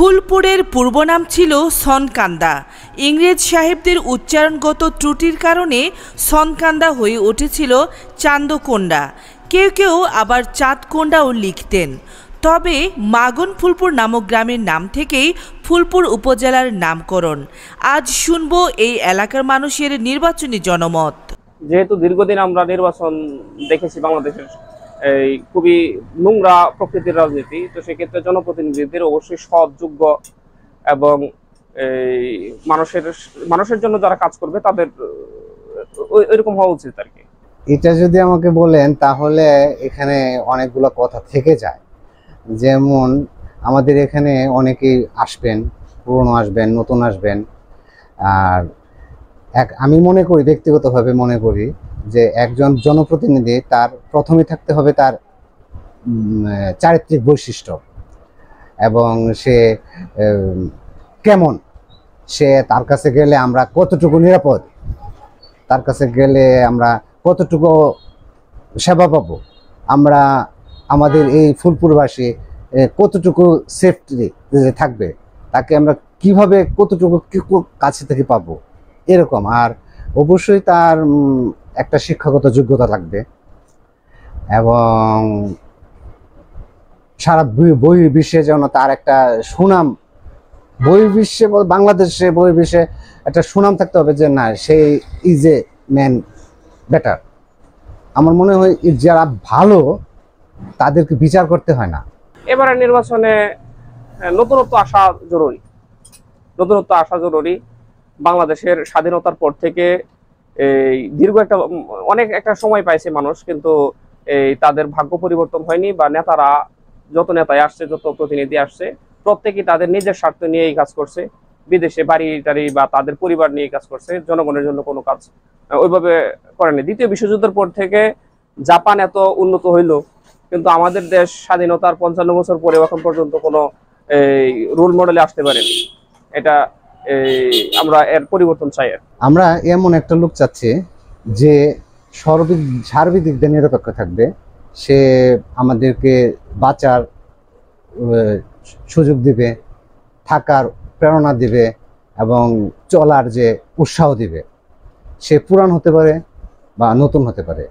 ফুলপুরের পূর্ব নাম ছিল সনকান্দা। ইংরেজ সাহেবদের উচ্চারণগত ত্রুটির কারণে সনকান্দা হয়ে উঠেছিল চান্দকোন্ডা। কেউ কেউ আবার চাঁদকোন্ডাও লিখতেন। তবে মাগন ফুলপুর নামক গ্রামের নাম থেকেই ফুলপুর উপজেলার নামকরণ। আজ শুনবো এই এলাকার মানুষের নির্বাচনী জনমত। যেহেতু দীর্ঘদিন আমরা নির্বাচন দেখেছি বাংলাদেশের এই খুবই নোংরা প্রকৃতির রাজনীতি, তো সেক্ষেত্রে জনপ্রতিনিধিদের অবশ্যই সৎ, যোগ্য এবং এই মানুষের জন্য যারা কাজ করবে তাদের ওইরকম হওয়া উচিত আর কি। এটা যদি আমাকে বলেন তাহলে এখানে অনেকগুলো কথা থেকে যায়। যেমন আমাদের এখানে অনেকেই আসবেন, পুরনো আসবেন, নতুন আসবেন। আর আমি মনে করি, ব্যক্তিগতভাবে মনে করি যে একজন জনপ্রতিনিধি তার প্রথমে থাকতে হবে তার চারিত্রিক বৈশিষ্ট্য, এবং সে কেমন, সে তার কাছে গেলে আমরা কতটুকু নিরাপদ, তার কাছে গেলে আমরা কতটুকু সেবা পাবো, আমরা আমাদের এই ফুলপুরবাসী কতটুকু সেফটি থাকবে, তাকে আমরা কিভাবে কতটুকু কাছে থেকে পাবো, এরকম। আর অবশ্যই তার একটা শিক্ষাগত যোগ্যতা লাগবে, এবং সারা বহির্বিশ্বে যেন তার একটা সুনাম, বহির্বিশ্বে বাংলাদেশে বহির্বিশ্বে একটা সুনাম থাকতে হবে যে না, সে ইজ এ ম্যান বেটার। আমার মনে হয় যারা ভালো তাদেরকে বিচার করতে হয় না। এবারে নির্বাচনে নতুনত্ব আসা জরুরি, নতুনত্ব আসা জরুরি। বাংলাদেশের স্বাধীনতার পর থেকে এই দীর্ঘ অনেক একটা সময় পাইছে মানুষ, কিন্তু এই তাদের ভাগ্য পরিবর্তন হয়নি, বা নেতারা যত নেতাই আসছে, যত প্রতিনিধি আসছে, প্রত্যেকেই তাদের নিজের স্বার্থ নিয়েই কাজ করছে। বিদেশে বাড়ি টাড়ি বা তাদের পরিবার নিয়ে কাজ করছে, জনগণের জন্য কোনো কাজ ওইভাবে করেনি। দ্বিতীয় বিশ্বযুদ্ধের পর থেকে জাপান এত উন্নত হইলো, কিন্তু আমাদের দেশ স্বাধীনতার 55 বছর পরে এখন পর্যন্ত কোনো রোল মডেলে আসতে পারেনি। এটা আমরা এর পরিবর্তন চাই। আমরা এমন একটা লোক চাচ্ছি যে সার্বিক দিক দিয়ে নিরপেক্ষ থাকবে, সে আমাদেরকে বাঁচার সুযোগ দিবে, থাকার প্রেরণা দিবে, এবং চলার যে উৎসাহ দিবে। সে পুরান হতে পারে বা নতুন হতে পারে।